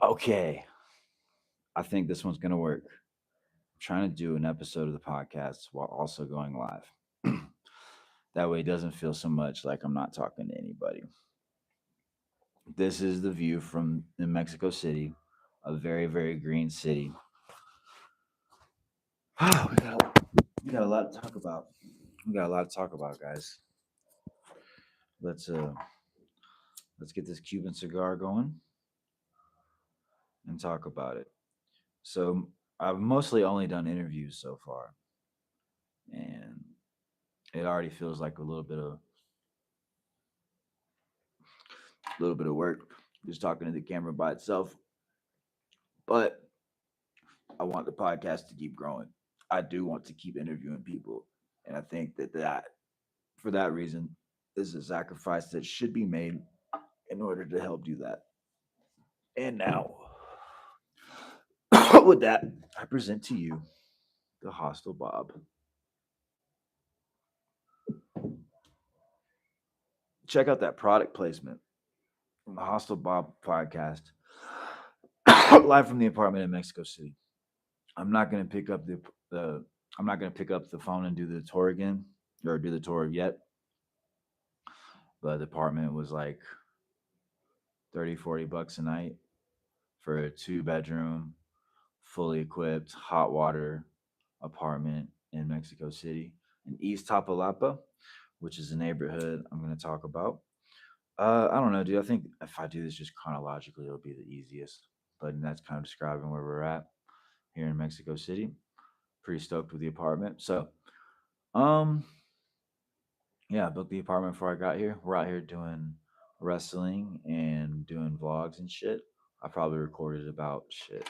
Okay, I think this one's gonna work. I'm trying to do an episode of the podcast while also going live. That way, it doesn't feel so much like I'm not talking to anybody. This is the view from in Mexico City, a very, very green city. we got a lot to talk about. We got a lot to talk about, guys. Let's uh, let's get this Cuban cigar going and talk about it. So I've mostly only done interviews so far, and it already feels like a little bit of work just talking to the camera by itself. But I want the podcast to keep growing. I do want to keep interviewing people, and I think that for that reason is a sacrifice that should be made in order to help do that. And now, with that, I present to you the Hostel Bob. Check out that product placement from the Hostel Bob podcast, live from the apartment in Mexico City. I'm not gonna pick up the I'm not gonna pick up the phone and do the tour again or do the tour yet. But the apartment was like 30, $40 a night for a 2 bedroom, fully equipped hot water apartment in Mexico City in East Tapalapa, which is a neighborhood I'm going to talk about. I don't know, dude. I think if I do this just chronologically, it'll be the easiest. But that's kind of describing where we're at here in Mexico City. Pretty stoked with the apartment. So, um, yeah, I booked the apartment before I got here. We're out here doing wrestling and doing vlogs and shit. I probably recorded about shit,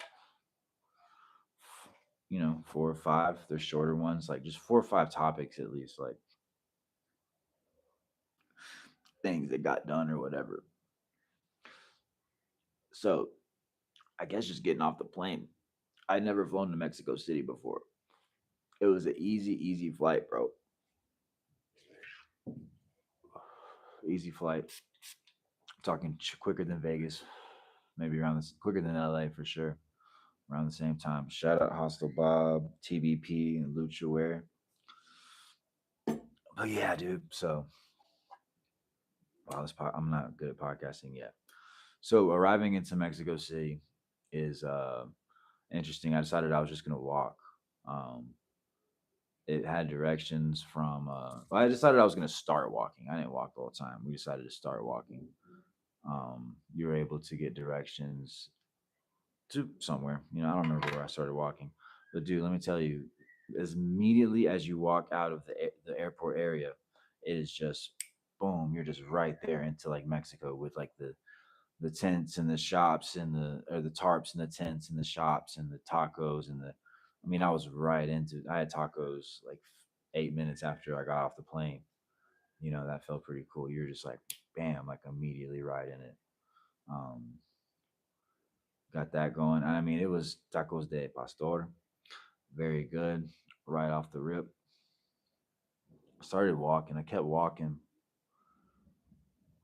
4 or 5. There's shorter ones, like just 4 or 5 topics at least, like things that got done or whatever. So I guess just getting off the plane. I'd never flown to Mexico City before. It was an easy, easy flight, bro. Easy flight. I'm talking quicker than Vegas, maybe around this, quicker than LA for sure. Around the same time. Shout out Hostel Bob, TBP, and Lucha Wear. But yeah, dude. So, wow, I'm not good at podcasting yet. So arriving into Mexico City is interesting. I decided I was just gonna walk. Um, it had directions from. Well, I decided I was gonna start walking. I didn't walk the whole time. We decided to start walking. You were able to get directions to somewhere. I don't remember where I started walking, but dude, let me tell you, as immediately as you walk out of the airport area, it is just boom. You're just right there into like Mexico with like the tents and the shops and the tarps and the tents and the shops and the tacos and the. I mean, I was right into. I had tacos like 8 minutes after I got off the plane. That felt pretty cool. You're just like, bam, like immediately right in it. Um, got that going. I mean, it was tacos de pastor, very good, right off the rip. I started walking. I kept walking.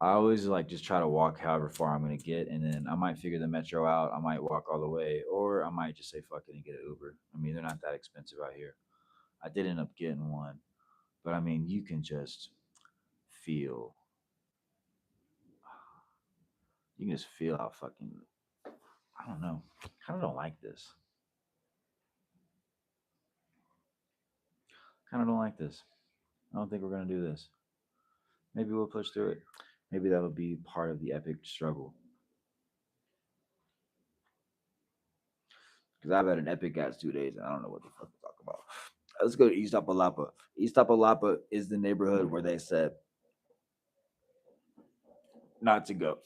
I always like just try to walk however far I'm gonna get, and then I might figure the metro out. I might walk all the way, or I might just say fuck it and get an Uber. I mean, they're not that expensive out here. I did end up getting one, but I mean, you can just feel, you can just feel how fucking, I don't know, kind of don't like this. Kind of don't like this. I don't think we're gonna do this. Maybe we'll push through it. Maybe that'll be part of the epic struggle. Because I've had an epic ass 2 days and I don't know what the fuck to talk about. Let's go to East Apalapa. East Apalapa is the neighborhood where they said not to go.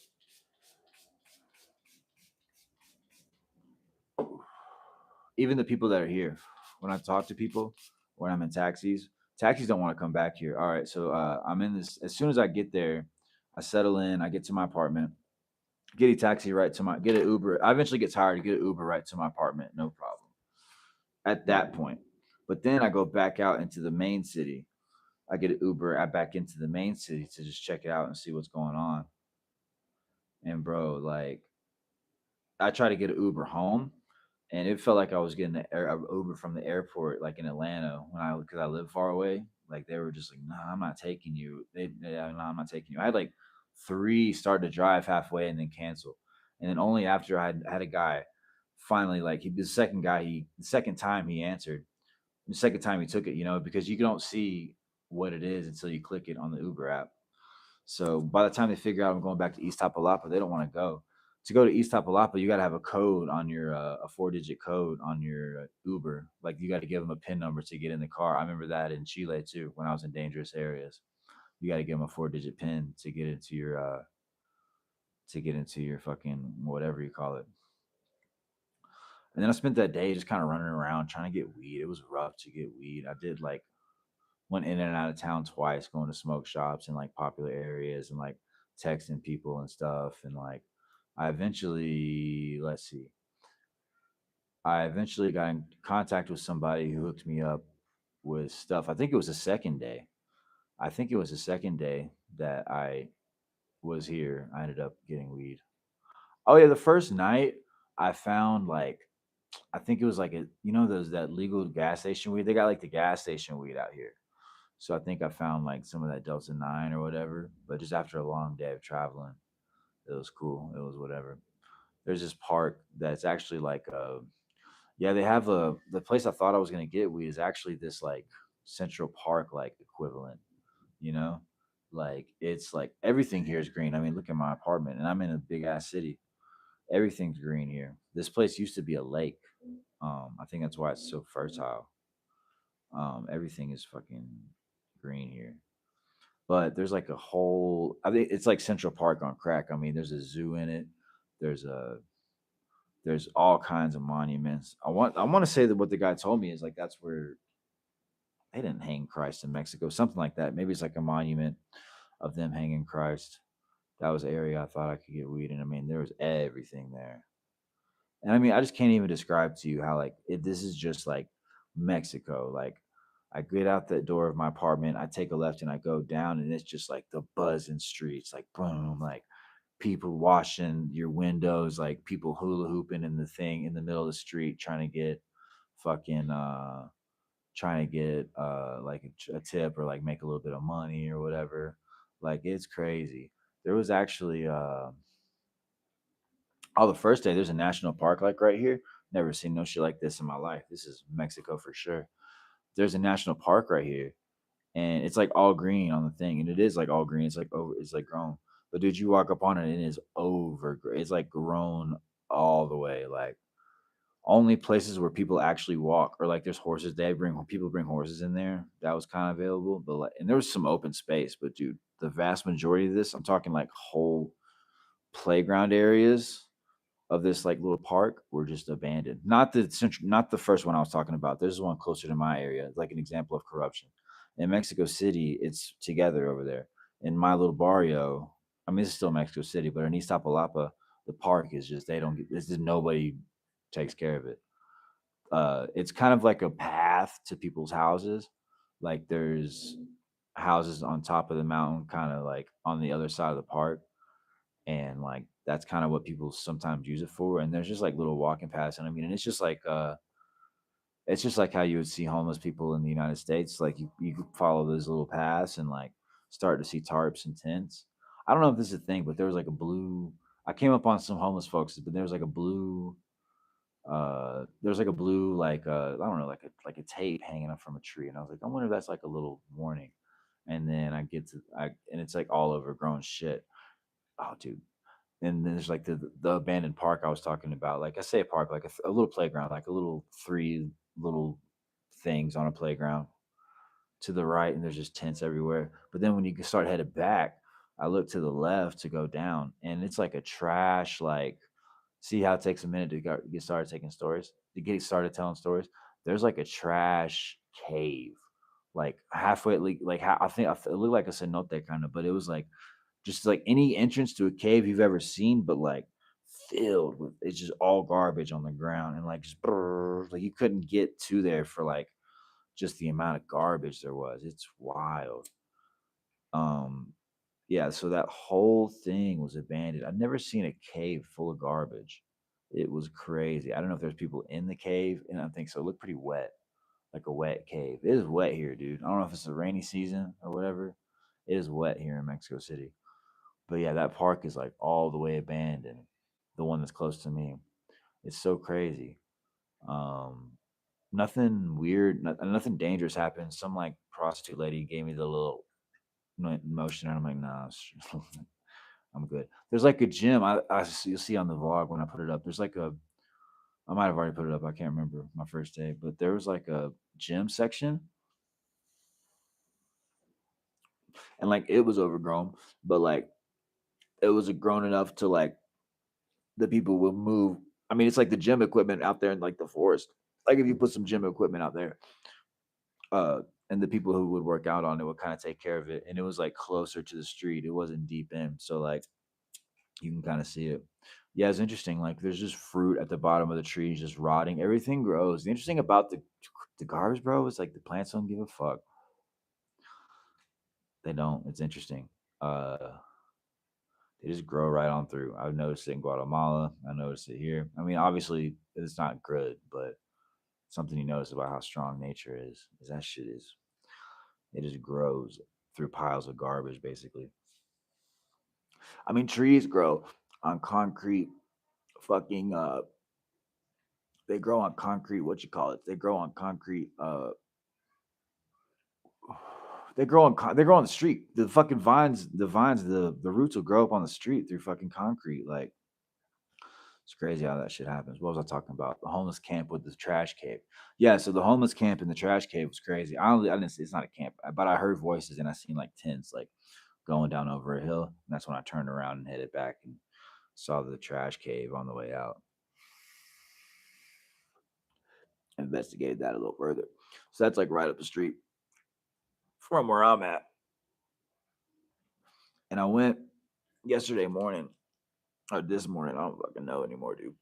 Even the people that are here, when I talk to people, when I'm in taxis don't want to come back here. All right, so I'm in this. As soon as I get there, I settle in. I get to my apartment. Get a taxi right to my. Get an Uber. I eventually get tired. Get an Uber right to my apartment. No problem. At that point, but then I go back out into the main city. I get an Uber. I back into the main city to just check it out and see what's going on. And bro, like I tried to get an Uber home, and it felt like I was getting a Uber from the airport, like in Atlanta, when I because I live far away. Like they were just like, "Nah, I'm not taking you." "No, I'm not taking you." I had like three start to drive halfway and then cancel, and then only after I had a guy finally like the second guy the second time he answered, the second time he took it, because you don't see what it is until you click it on the Uber app. So by the time they figure out I'm going back to East Tapalapa, they don't want to go. To go to East Tapalapa, you got to have a code on your a 4-digit code on your Uber. Like you got to give them a PIN number to get in the car. I remember that in Chile too when I was in dangerous areas. You got to give them a 4-digit PIN to get into your fucking whatever you call it. And then I spent that day just kind of running around trying to get weed. It was rough to get weed. I did like went in and out of town twice, going to smoke shops in like popular areas and like texting people and stuff. And like, I eventually, let's see, I eventually got in contact with somebody who hooked me up with stuff. I think it was the second day. I think it was the second day that I was here. I ended up getting weed. Oh yeah, the first night I found like I think it was like those that legal gas station weed. They got like the gas station weed out here. So I think I found like some of that Delta 9 or whatever. But just after a long day of traveling, it was cool. It was whatever. There's this park that's actually like yeah, they have the place I thought I was gonna get weed is actually this like Central Park like equivalent, you know? Like it's like everything here is green. I mean, look at my apartment and I'm in a big ass city. Everything's green here. This place used to be a lake. I think that's why it's so fertile. Everything is fucking green here. But there's like a whole I think it's like Central Park on crack. I mean, there's a zoo in it. There's a there's all kinds of monuments. I want to say that what the guy told me is like that's where they didn't hang Christ in Mexico, something like that. Maybe it's like a monument of them hanging Christ. That was the area I thought I could get weed in. I mean, there was everything there. And I mean, I just can't even describe to you how like this is just like Mexico. Like I get out the door of my apartment, I take a left and I go down, and it's just like the buzzing streets, like boom, like people washing your windows, like people hula hooping in the thing in the middle of the street, fucking trying to get like a tip or like make a little bit of money or whatever. Like it's crazy. There was actually the first day, there's a national park like right here. Never seen no shit like this in my life. This is Mexico for sure. There's a national park right here, and it's like all green on the thing, and it is like all green. It's like over, it's like grown. But dude, you walk up on it, and it is over. It's like grown all the way. Like only places where people actually walk, or like there's horses. They bring people bring horses in there. That was kind of available, but like, and there was some open space. But dude, the vast majority of this, I'm talking like whole playground areas of this like little park were just abandoned. Not the first one I was talking about. There's one closer to my area, it's like an example of corruption. In Mexico City, it's together over there. In my little barrio, I mean, it's still Mexico City, but in East Tapalapa, the park is just they don't get this. Is nobody takes care of it. It's kind of like a path to people's houses. Like there's houses on top of the mountain, kind of like on the other side of the park, and like that's kind of what people sometimes use it for. And there's just like little walking paths, and I mean, and it's just like how you would see homeless people in the United States. Like you could follow those little paths and like start to see tarps and tents. I don't know if this is a thing, but there was like a blue. I came up on some homeless folks, but there was like a blue. There's like a blue I don't know like a tape hanging up from a tree, and I was like, I wonder if that's like a little warning. And then and it's like all overgrown shit. Oh, dude, and then there's like the abandoned park I was talking about. Like I say, a park, like a little playground, like a little three little things on a playground to the right, and there's just tents everywhere. But then when you start headed back, I look to the left to go down, and it's like a trash. Like, see how it takes a minute to get started taking stories, to get started telling stories. There's like a trash cave, like halfway, I think it looked like a cenote kind of, but it was like just like any entrance to a cave you've ever seen, but like filled with it's just all garbage on the ground and like just like you couldn't get to there for like just the amount of garbage there was. It's wild. Um, yeah, so that whole thing was abandoned. I've never seen a cave full of garbage. It was crazy. I don't know if there's people in the cave, and I think so. It looked pretty wet, like a wet cave. It is wet here, dude. I don't know if it's the rainy season or whatever. It is wet here in Mexico City. But yeah, that park is like all the way abandoned. The one that's close to me. It's so crazy. Um, Nothing weird, nothing dangerous happened. Some like prostitute lady gave me the little motion, and I'm like, nah, I'm good. There's like a gym. You'll see on the vlog when I put it up. There's like a I might have already put it up. I can't remember my first day, but there was like a gym section, and like it was overgrown, but like it was grown enough to like the people will move. I mean, it's like the gym equipment out there in like the forest. Like if you put some gym equipment out there, uh, and the people who would work out on it would kind of take care of it, and it was like closer to the street. It wasn't deep in, so like you can kind of see it. Yeah, it's interesting. Like there's just fruit at the bottom of the trees, just rotting. Everything grows. The interesting about the garbage, bro, is like the plants don't give a fuck. They don't. It's interesting. Uh, they just grow right on through. I've noticed it in Guatemala. I noticed it here. I mean, obviously, it's not good, but something you notice about how strong nature is that shit is it just grows through piles of garbage, basically. I mean, trees grow on concrete. Fucking, they grow on concrete. What you call it? They grow on concrete. They grow on the street. The fucking vines, the roots will grow up on the street through fucking concrete. Like it's crazy how that shit happens. What was I talking about? The homeless camp with the trash cave. Yeah, so the homeless camp and the trash cave was crazy. I didn't see it's not a camp, but I heard voices and I seen like tents like going down over a hill. And that's when I turned around and headed back and saw the trash cave on the way out. Investigated that a little further. So that's like right up the street from where I'm at. And I went yesterday morning or this morning. I don't fucking know anymore, dude.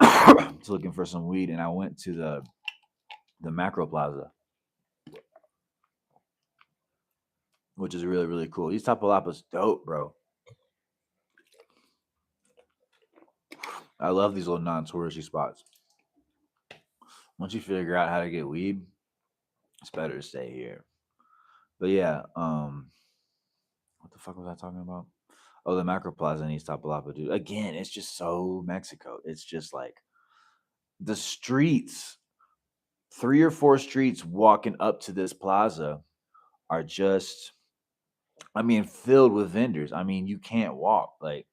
Was looking for some weed, and I went to the Macro Plaza, which is really really cool. These Tapalapas dope, bro. I love these little non-touristy spots. Once you figure out how to get weed, it's better to stay here. But yeah, what the fuck was I talking about? Oh, the Macro Plaza in East Tapalapa, dude. Again, it's just so Mexico. It's just like the streets, three or four streets walking up to this plaza are just, I mean, filled with vendors. I mean, you can't walk. Like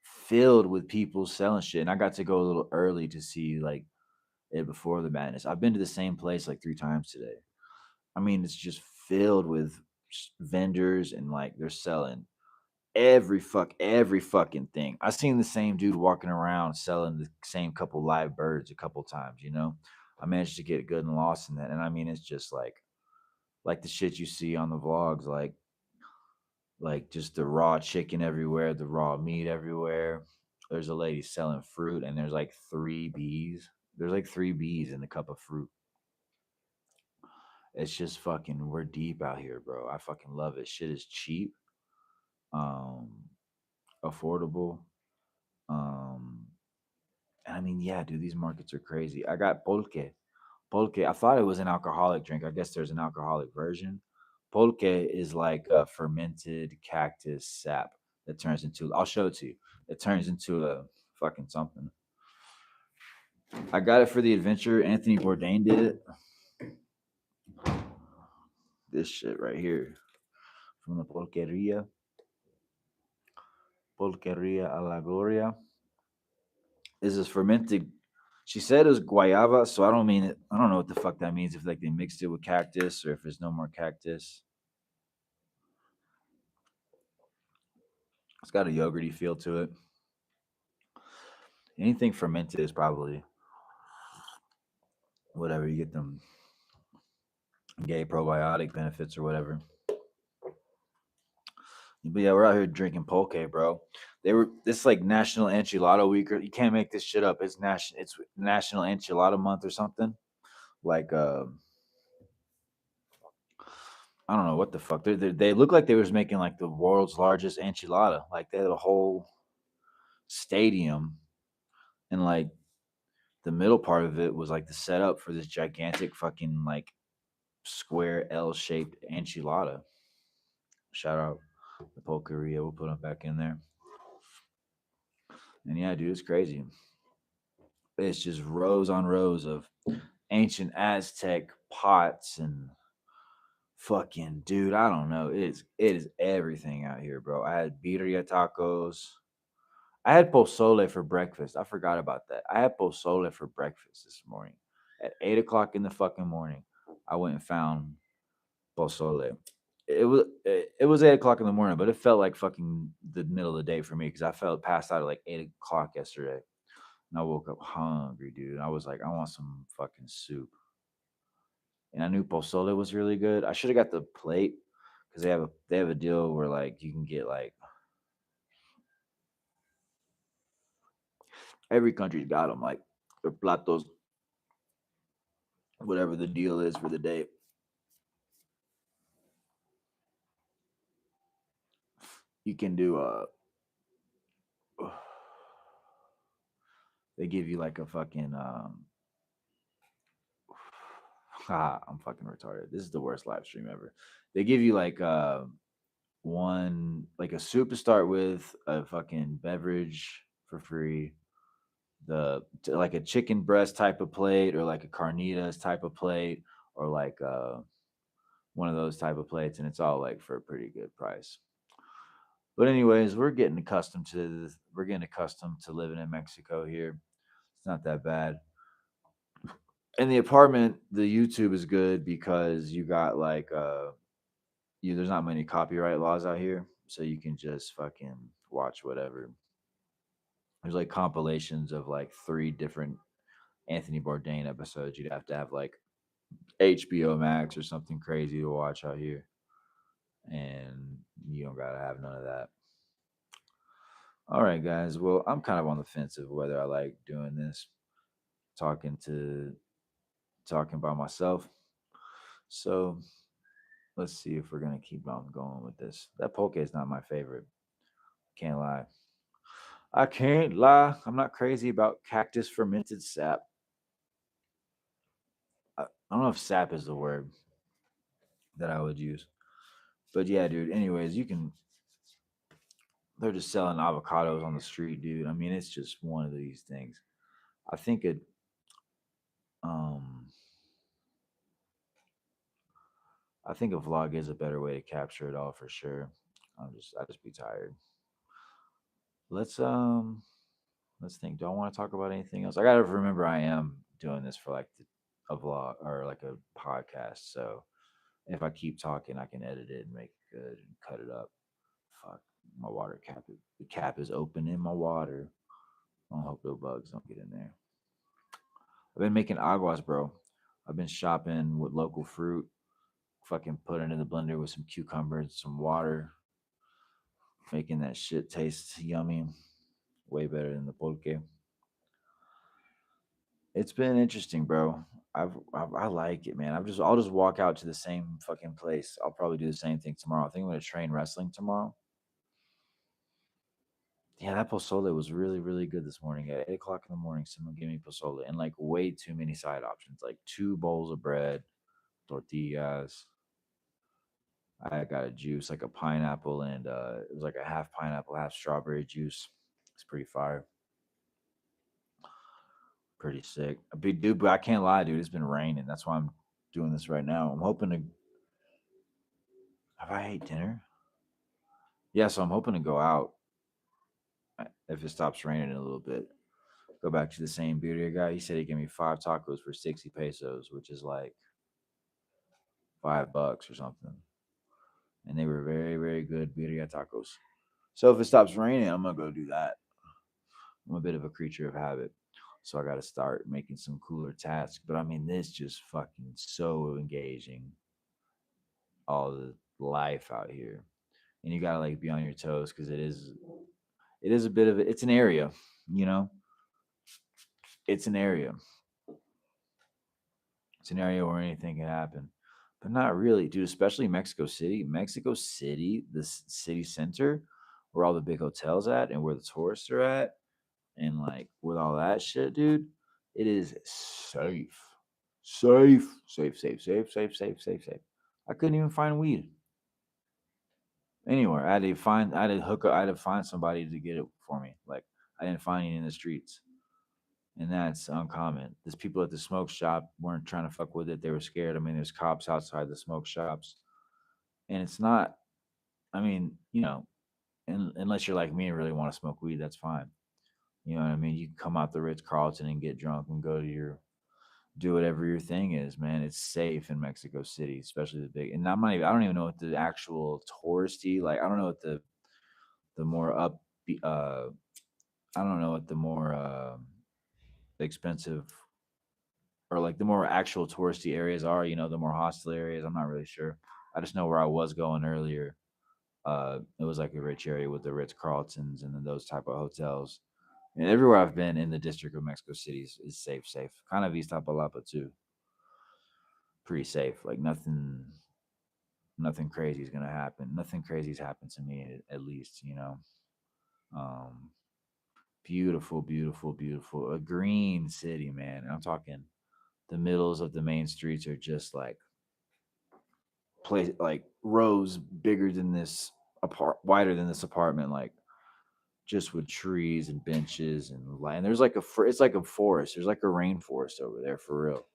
filled with people selling shit. And I got to go a little early to see like it before the madness. I've been to the same place like 3 times today. I mean, it's just filled with vendors and like they're selling every fucking thing. I seen the same dude walking around selling the same couple live birds a couple times, you know. I managed to get good and lost in that. And I mean it's just like the shit you see on the vlogs, like just the raw chicken everywhere, the raw meat everywhere. There's a lady selling fruit and there's like 3 bees. There's like 3 bees in the cup of fruit. It's just fucking we're deep out here, bro. I fucking love it. Shit is cheap, um, affordable. Um, and I mean, yeah, dude, these markets are crazy. I got pulque. Pulque. I thought it was an alcoholic drink. I guess there's an alcoholic version. Pulque is like a fermented cactus sap that turns into. I'll show it to you. It turns into a fucking something. I got it for the adventure. Anthony Bourdain did it. This shit right here from the Pulqueria Alagoria. Is this fermented? She said it was guayaba, so I don't mean it. I don't know what the fuck that means. If like they mixed it with cactus or if there's no more cactus. It's got a yogurty feel to it. Anything fermented is probably whatever you get them gay probiotic benefits or whatever. But yeah, we're out here drinking pulque, bro. They were this like National Enchilada Week. Or, you can't make this shit up. It's National Enchilada Month or something. Like I don't know what the fuck. They look like they was making like the world's largest enchilada. Like they had a whole stadium, and like the middle part of it was like the setup for this gigantic fucking like square L-shaped enchilada. Shout out the Pulqueria. We'll put them back in there. And yeah, dude, it's crazy. It's just rows on rows of ancient Aztec pots and fucking dude. I don't know. It is everything out here, bro. I had birria tacos. I had pozole for breakfast. I forgot about that. I had pozole for breakfast this morning at 8 o'clock in the fucking morning. I went and found pozole. It was 8 o'clock in the morning, but it felt like fucking the middle of the day for me because I felt passed out at like 8 o'clock yesterday, and I woke up hungry, dude. And I was like, I want some fucking soup, and I knew pozole was really good. I should have got the plate because they have a deal where like you can get like every country's got them like their platos, whatever the deal is for the day. You can do they give you like a fucking I'm fucking retarded. This is the worst live stream ever. They give you like one like a soup to start with, a fucking beverage for free, like a chicken breast type of plate, or like a carnitas type of plate, or like one of those type of plates, and it's all like for a pretty good price. But anyways, we're getting accustomed to living in Mexico here. It's not that bad. In the apartment, the YouTube is good because you got like there's not many copyright laws out here, so you can just fucking watch whatever. There's like compilations of like three different Anthony Bourdain episodes. You'd have to have like HBO Max or something crazy to watch out here, and you don't gotta have none of that. All right, guys. Well, I'm kind of on the fence of whether I like doing this, talking to talking by myself. So let's see if we're gonna keep on going with this. That poke is not my favorite. Can't lie. I can't lie. I'm not crazy about cactus fermented sap. I don't know if sap is the word that I would use, but yeah, dude. Anyways, you can. They're just selling avocados on the street, dude. I mean, it's just one of these things. I think it. Um, I think a vlog is a better way to capture it all for sure. I just be tired. Let's um let's think. Do I want to talk about anything else? I gotta remember I am doing this for like a vlog or like a podcast. So if I keep talking, I can edit it and make it good and cut it up. Fuck, my water cap. The cap is open in my water. I hope no bugs don't get in there. I've been making aguas, bro. I've been shopping with local fruit. Fucking put it in the blender with some cucumbers, some water, making that shit taste yummy. Way better than the pulque. It's been interesting, bro. I like it, man. I'll just walk out to the same fucking place. I'll probably do the same thing tomorrow. I think I'm gonna train wrestling tomorrow. Yeah, that pozole was really, really good this morning. At 8 o'clock in the morning, someone gave me pozole and like way too many side options, like two bowls of bread, tortillas. I got a juice, like a pineapple, and it was like a half pineapple, half strawberry juice. It's pretty fire, pretty sick. A big dude, but I can't lie, dude. It's been raining. That's why I'm doing this right now. I'm hoping to. Have I ate dinner? Yeah, so I'm hoping to go out if it stops raining in a little bit. Go back to the same birria guy. He said he gave me five tacos for 60 pesos, which is like $5 or something. And they were very, very good birria tacos. So if it stops raining, I'm gonna go do that. I'm a bit of a creature of habit. So I gotta start making some cooler tasks. But I mean, this just fucking so engaging. All the life out here. And you gotta like be on your toes because it is a bit of it's an area, you know? It's an area. It's an area where anything can happen. But not really, dude, especially Mexico City. Mexico City, the city center, where all the big hotels at and where the tourists are at, and like with all that shit, dude, it is safe. Safe. Safe, safe, safe, safe, safe, safe, safe. I couldn't even find weed anywhere. I had to hook up, I had to find somebody to get it for me. Like I didn't find it in the streets. And that's uncommon. There's people at the smoke shop weren't trying to fuck with it. They were scared. I mean, there's cops outside the smoke shops. And it's not, I mean, unless you're like me and really want to smoke weed, that's fine. You know what I mean? You can come out the Ritz Carlton and get drunk and go to your do whatever your thing is, man. It's safe in Mexico City, especially the big. And I'm not even. I don't even know what the actual touristy like. I don't know what the more up. Uh, I don't know what the more expensive or like the more actual touristy areas are. The more hostel areas. I'm not really sure. I just know where I was going earlier. It was like a rich area with the Ritz Carltons and then those type of hotels. And everywhere I've been in the district of Mexico City is safe, safe. Kind of Iztapalapa too, pretty safe. Like nothing crazy is gonna happen. Nothing crazy's happened to me at least. Um, beautiful, beautiful, beautiful. A green city, man. And I'm talking the middles of the main streets are just like place like rows bigger than this wider than this apartment, like just with trees and benches and there's like it's like a forest. There's like a rainforest over there for real.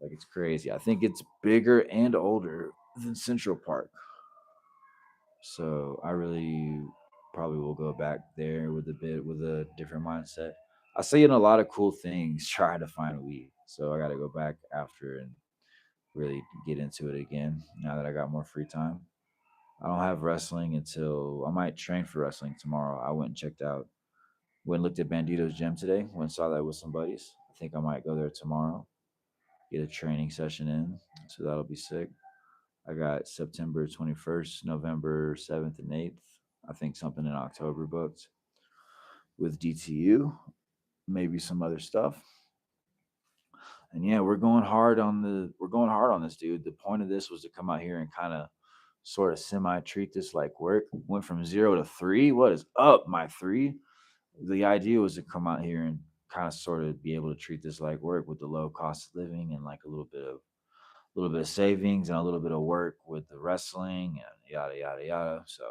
Like it's crazy. I think it's bigger and older than Central Park. So I really probably will go back there with a different mindset. I see in a lot of cool things try to find weed. So I got to go back after and really get into it again now that I got more free time. I don't have wrestling until I might train for wrestling tomorrow. I went and checked out, went and looked at Bandito's gym today, went and saw that with some buddies. I think I might go there tomorrow, get a training session in. So that'll be sick. I got September 21st, November 7th and 8th. I think something in October booked with DTU, maybe some other stuff. And yeah, we're going hard on this, dude. The point of this was to come out here and kind of sort of semi treat this like work. Went from 0 to 3. What is up, my 3? The idea was to come out here and kind of sort of be able to treat this like work with the low cost of living and like a little bit of savings and a little bit of work with the wrestling and yada yada yada. So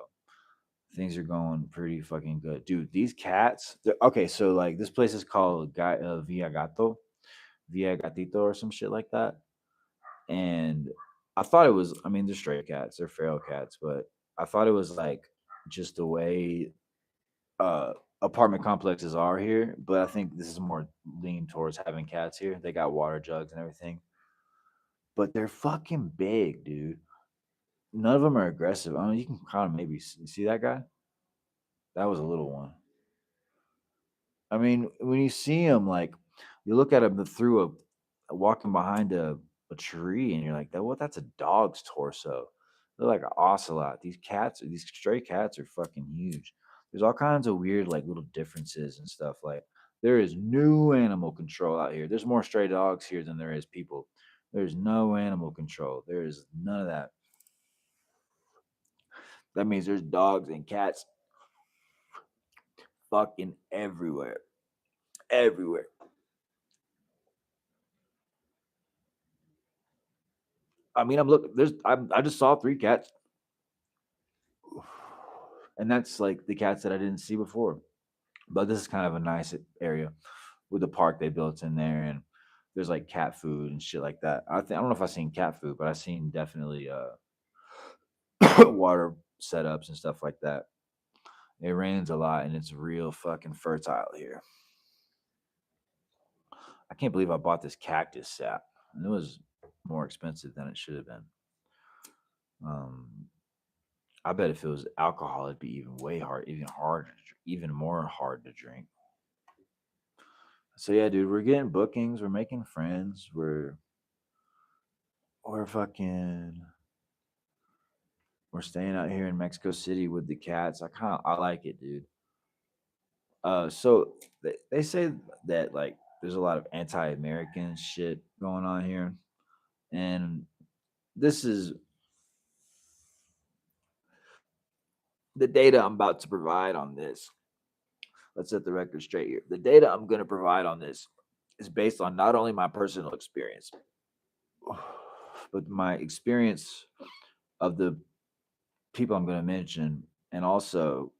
things are going pretty fucking good, dude. These cats. Okay, so like this place is called Via Gato, Via Gatito, or some shit like that. And I thought it was. I mean, they're stray cats, they're feral cats, but I thought it was like just the way uh apartment complexes are here. But I think this is more lean towards having cats here. They got water jugs and everything, but they're fucking big, dude. None of them are aggressive. I mean, you can kind of maybe see that guy. That was a little one. I mean, when you see him, like you look at him through walking behind a tree, and you're like, "That what? That's a dog's torso." They're like an ocelot. These stray cats are fucking huge. There's all kinds of weird, like little differences and stuff. Like there is no animal control out here. There's more stray dogs here than there is people. There's no animal control. There is none of that. That means there's dogs and cats fucking everywhere. Everywhere. I mean, I'm looking. I just saw 3 cats, and that's like the cats that I didn't see before. But this is kind of a nice area with the park they built in there, and there's like cat food and shit like that. I don't know if I've seen cat food, but I've seen definitely water setups and stuff like that. It rains a lot, and it's real fucking fertile here. I can't believe I bought this cactus sap, and it was more expensive than it should have been. Um, I bet if it was alcohol, it'd be even harder, even more hard to drink. So yeah, dude, we're getting bookings, we're making friends, we're fucking we're staying out here in Mexico City with the cats. I like it, dude. So they say that like there's a lot of anti-American shit going on here, and this is The data I'm about to provide on this, let's set the record straight here. The data I'm going to provide on this is based on not only my personal experience, but my experience of the people I'm going to mention, and also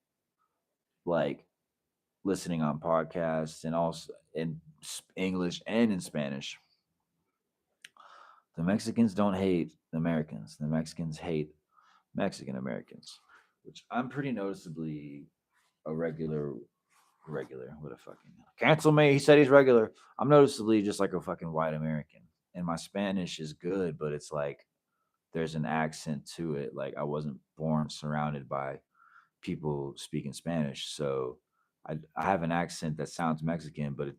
like listening on podcasts and also in English and in Spanish. The Mexicans don't hate the Americans. The Mexicans hate Mexican Americans, which I'm pretty noticeably a regular. What a fucking cancel me. He said he's regular. I'm noticeably just like a fucking white American, and my Spanish is good, but it's like there's an accent to it. Like I wasn't born surrounded by people speaking Spanish, so I have an accent that sounds Mexican, but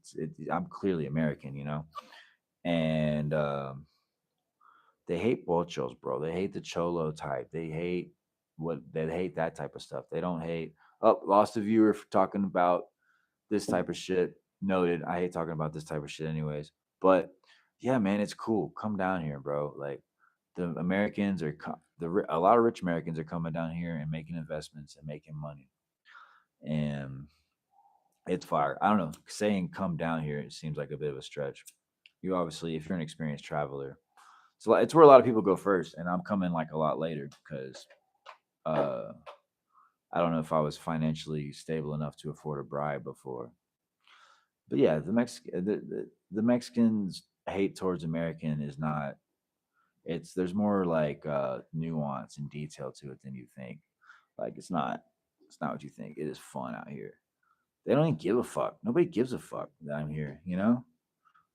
I'm clearly American, you know. And they hate pochos, bro. They hate the cholo type. They hate that type of stuff. They don't hate. Oh, lost a viewer for talking about this type of shit. Noted. I hate talking about this type of shit, anyways. But yeah, man, it's cool. Come down here, bro. Like the Americans are a lot of rich Americans are coming down here and making investments and making money, and it's fire. I don't know. Saying come down here, it seems like a bit of a stretch. You obviously, if you're an experienced traveler, it's where a lot of people go first, and I'm coming like a lot later because uh, I don't know if I was financially stable enough to afford a bride before. But yeah, the Mexicans hate towards American is not. It's there's more like nuance and detail to it than you think. Like it's not what you think. It is fun out here. They don't even give a fuck. Nobody gives a fuck that I'm here. You know,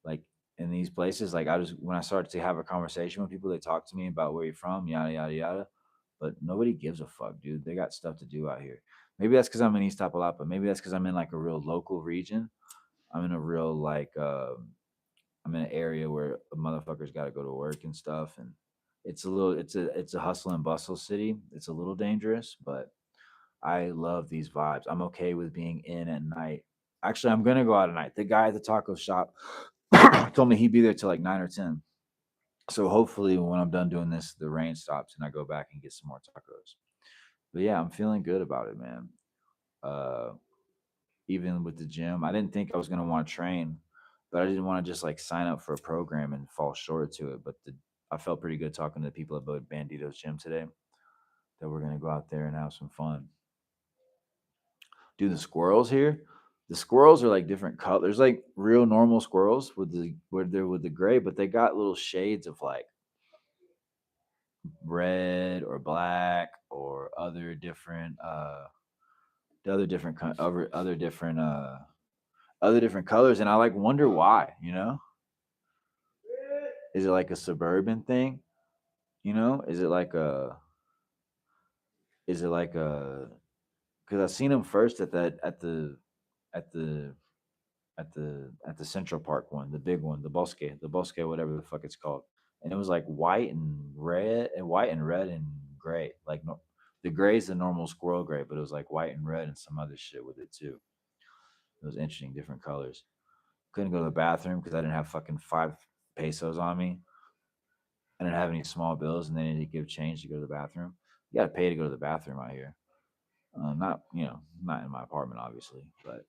like in these places, like I just when I start to have a conversation with people, they talk to me about where you're from, yada yada yada. But nobody gives a fuck, dude. They got stuff to do out here. Maybe that's because I'm in East Tapalapa. Maybe that's because I'm in like a real local region. I'm in a real like I'm in an area where motherfuckers got to go to work and stuff, and it's a hustle and bustle city. It's a little dangerous, but I love these vibes. I'm okay with being in at night. Actually, I'm gonna go out at night. The guy at the taco shop told me he'd be there till like 9 or 10. So hopefully, when I'm done doing this, the rain stops and I go back and get some more tacos. But yeah, I'm feeling good about it, man. Uh, Even with the gym, I didn't think I was gonna want to train, but I didn't want to just like sign up for a program and fall short to it. But I felt pretty good talking to the people about Bandito's gym today. That we're gonna go out there and have some fun. Do the squirrels here? The squirrels are like different colors. There's like real normal squirrels with the where they're with the gray, but they got little shades of like red or black or other different colors, and I like wonder why. You know, is it like a suburban thing? You know, is it like a because I seen them first at the at the Central Park one, the big one, the Bosque, whatever the fuck it's called, and it was like white and red and gray. Like no, the gray is the normal squirrel gray, but it was like white and red and some other shit with it too. It was interesting, different colors. Couldn't go to the bathroom because I didn't have fucking 5 pesos on me. I didn't have any small bills, and they needed to give change to go to the bathroom. You got to pay to go to the bathroom out here. Not not in my apartment, obviously, but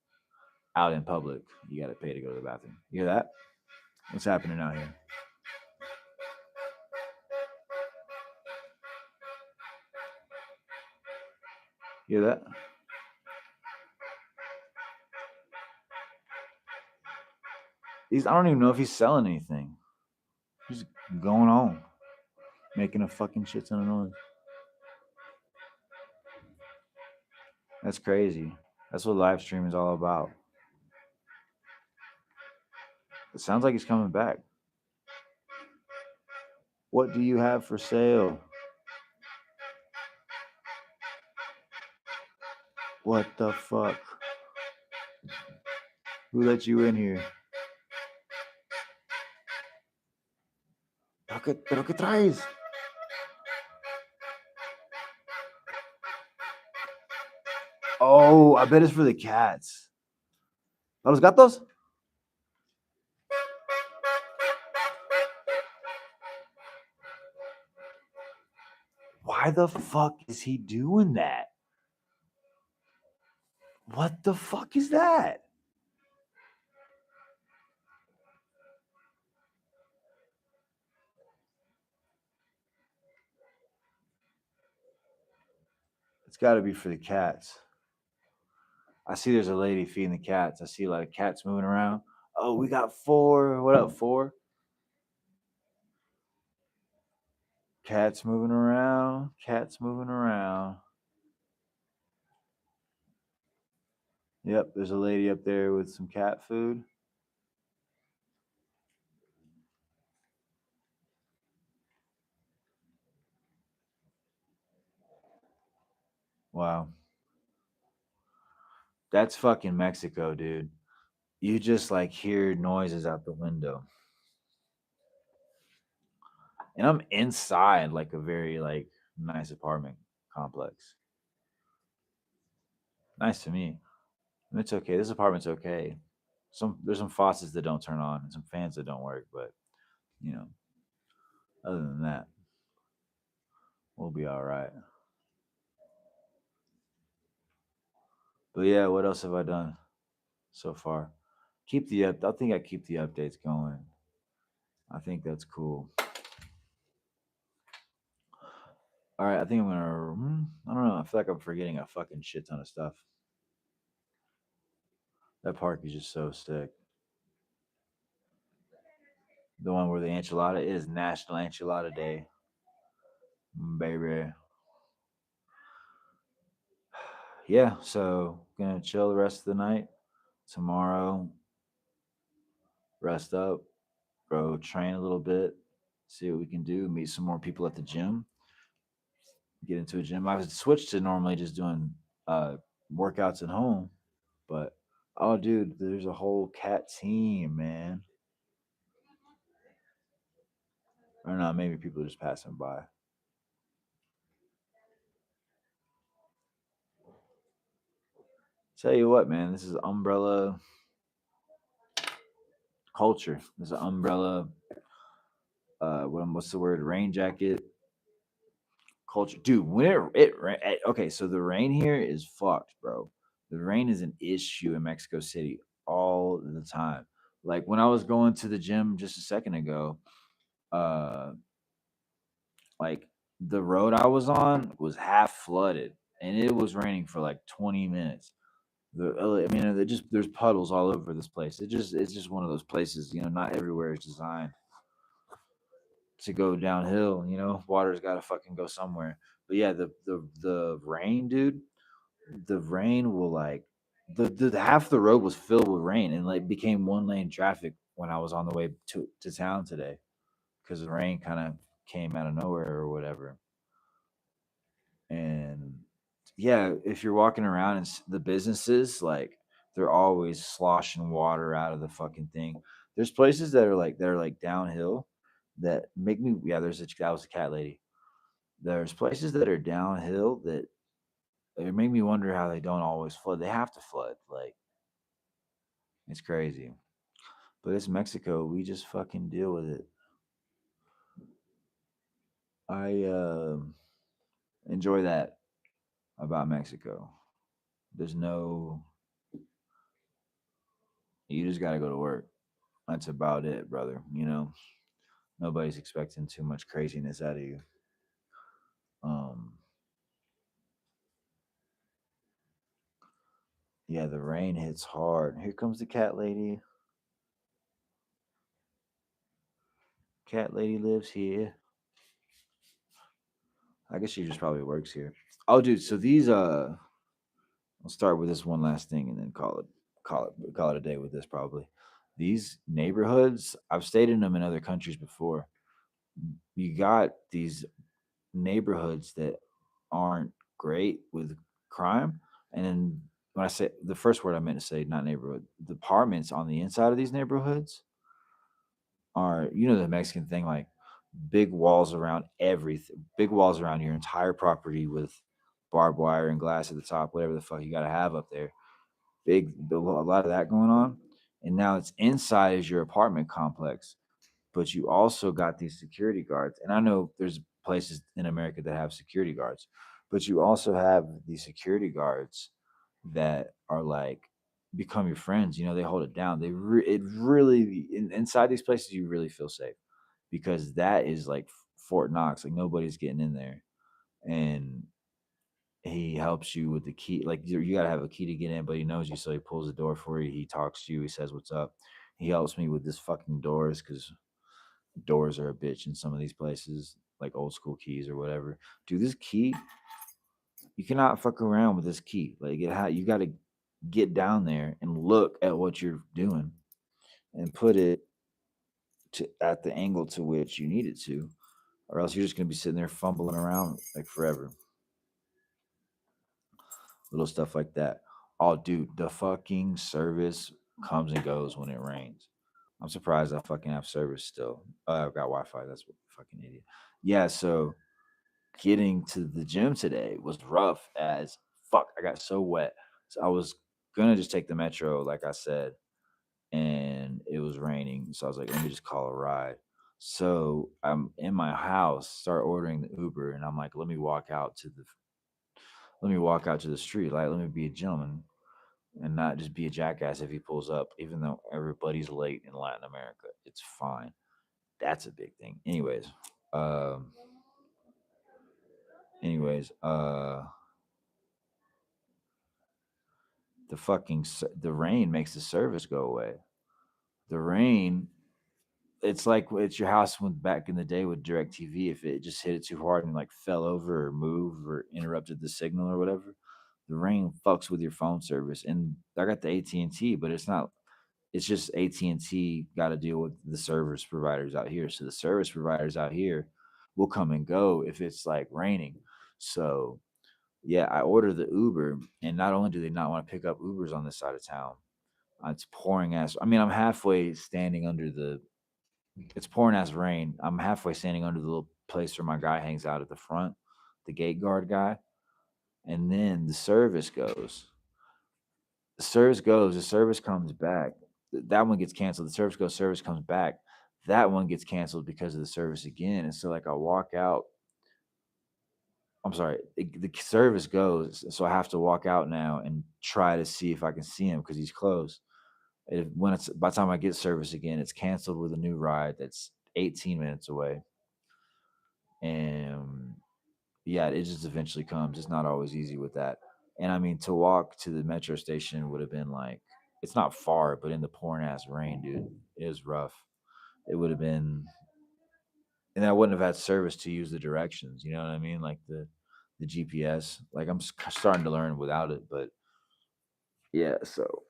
out in public, you got to pay to go to the bathroom. You hear that? What's happening out here? You hear that? I don't even know if he's selling anything. He's going on, making a fucking shit ton of noise. That's crazy. That's what live stream is all about. It sounds like he's coming back. What do you have for sale? What the fuck? Who let you in here? ¿Pero qué traes? Oh, I bet it's for the cats. ¿A los gatos? Why the fuck is he doing that? What the fuck is that? It's got to be for the cats. I see there's a lady feeding the cats. I see a lot of cats moving around. Oh, we got four. What up, four? Cats moving around. Cats moving around. Yep, there's a lady up there with some cat food. Wow. That's fucking Mexico, dude. You just like hear noises out the window. And I'm inside like a very like nice apartment complex. Nice to me. And it's okay. This apartment's okay. There's some faucets that don't turn on and some fans that don't work, but you know, other than that, we'll be all right. But yeah, what else have I done so far? Keep the up. I think I keep the updates going. I think that's cool. All right, I think I'm gonna. I don't know. I feel like I'm forgetting a fucking shit ton of stuff. That park is just so sick. The one where the enchilada is National Enchilada Day, baby. Yeah, so gonna chill the rest of the night. Tomorrow, rest up, go train a little bit, see what we can do, meet some more people at the gym, get into a gym. I've switched to normally just doing uh workouts at home, but oh dude, there's a whole cat team, man. Or not, maybe people are just passing by. Tell you what, man, this is umbrella culture. This is umbrella what's the word? Rain jacket culture, dude. When okay, so the rain here is fucked, bro. The rain is an issue in Mexico City all the time. Like when I was going to the gym just a second ago, uh, like the road I was on was half flooded, and it was raining for like 20 minutes. I mean, there's puddles all over this place. It's just one of those places. You know, not everywhere is designed to go downhill. You know, water's got to fucking go somewhere. But yeah, the rain, dude. The rain will like the half the road was filled with rain and like became one lane traffic when I was on the way to town today because the rain kind of came out of nowhere or whatever. And yeah, if you're walking around and the businesses like they're always sloshing water out of the fucking thing. There's places that are like downhill that make me yeah. That was a cat lady. There's places that are downhill that it make me wonder how they don't always flood. They have to flood. Like it's crazy. But it's Mexico. We just fucking deal with it. I enjoy that about Mexico. There's no you just got to go to work. That's about it, brother. You know, nobody's expecting too much craziness out of you. Um, yeah, the rain hits hard. Here comes the cat lady. Cat lady lives here. I guess she just probably works here. Oh, dude. So these I'll start with this one last thing and then call it a day with this probably. These neighborhoods, I've stayed in them in other countries before. You got these neighborhoods that aren't great with crime, and then when I say the first word I meant to say, not neighborhood, the apartments on the inside of these neighborhoods are, you know, the Mexican thing, like big walls around everything, big walls around your entire property with barbed wire and glass at the top, whatever the fuck you got to have up there. A lot of that going on. And now it's inside is your apartment complex, but you also got these security guards. And I know there's places in America that have security guards, but you also have these security guards that are like become your friends. You know, they hold it down. It really inside these places you really feel safe because that is like Fort Knox. Like nobody's getting in there, and he helps you with the key. Like you gotta have a key to get in, but he knows you, so he pulls the door for you. He talks to you. He says, "What's up?" He helps me with this fucking doors because doors are a bitch in some of these places, like old school keys or whatever. Dude, this key, you cannot fuck around with this key. Like you got to get down there and look at what you're doing and put it at the angle to which you need it to, or else you're just gonna be sitting there fumbling around like forever. Little stuff like that. Oh, dude, the fucking service comes and goes when it rains. I'm surprised I fucking have service still. I've got Wi-Fi. That's what fucking idiot. Yeah, so getting to the gym today was rough as fuck. I got so wet. So I was gonna just take the metro, like I said, and it was raining. So I was like, let me just call a ride. So I'm in my house, start ordering the Uber, and I'm like, let me walk out to the street. Like, let me be a gentleman and not just be a jackass if he pulls up, even though everybody's late in Latin America. It's fine. That's a big thing. Um, anyways, the rain makes the service go away. The rain, it's like it's your house when back in the day with DirecTV. If it just hit it too hard and like fell over or moved or interrupted the signal or whatever, the rain fucks with your phone service. And I got the AT&T, but it's not. It's just AT&T got to deal with the service providers out here. So the service providers out here will come and go if it's like raining. So yeah, I order the Uber, and not only do they not want to pick up Ubers on this side of town, it's pouring ass. I mean, I'm halfway standing under the. It's pouring ass rain. I'm halfway standing under the little place where my guy hangs out at the front, the gate guard guy, and then the service goes. The service goes. The service comes back. That one gets canceled. The service goes. Service comes back. That one gets canceled because of the service again. And so, like, I walk out. I'm sorry, the service goes, so I have to walk out now and try to see if I can see him because he's closed. When it's by the time I get service again, it's canceled with a new ride that's 18 minutes away, and yeah, it just eventually comes. It's not always easy with that, and I mean to walk to the metro station would have been like it's not far, but in the pouring ass rain, dude, it was rough. It would have been, and I wouldn't have had service to use the directions. You know what I mean? Like the GPS. Like starting to learn without it, but yeah. So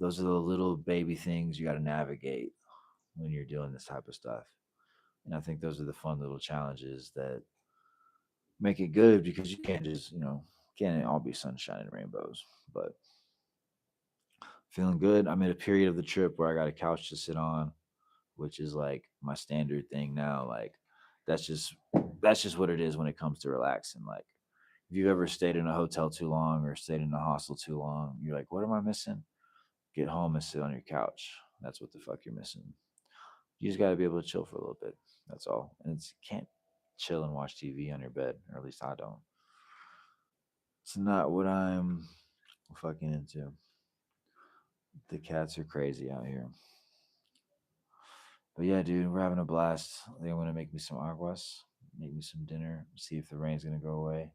those are the little baby things you got to navigate when you're doing this type of stuff. And I think those are the fun little challenges that make it good because you can't just can't all be sunshine and rainbows. But feeling good. I'm in a period of the trip where I got a couch to sit on, which is like my standard thing now. Like that's just that's just what it is when it comes to relaxing. Like if you've ever stayed in a hotel too long or stayed in a hostel too long, you're like, what am I missing? Get home and sit on your couch. That's what the fuck you're missing. You just got to be able to chill for a little bit. That's all. And you can't chill and watch TV on your bed, or at least I don't. It's not what I'm fucking into. The cats are crazy out here. But yeah, dude, we're having a blast. I think I'm gonna make me some aguas, make me some dinner, see if the rain's gonna go away,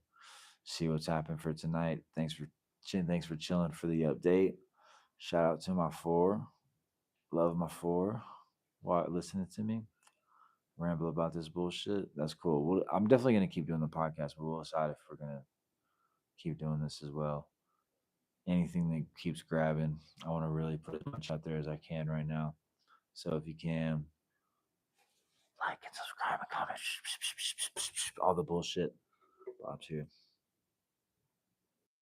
see what's happened for tonight. Thanks for chilling for the update. Shout out to my four. Love my four. While listening to me ramble about this bullshit. That's cool. I'm definitely gonna keep doing the podcast, but we'll decide if we're gonna keep doing this as well. Anything that keeps grabbing, I want to really put as much out there as I can right now. So if you can like and subscribe and comment, all the bullshit. Bob too.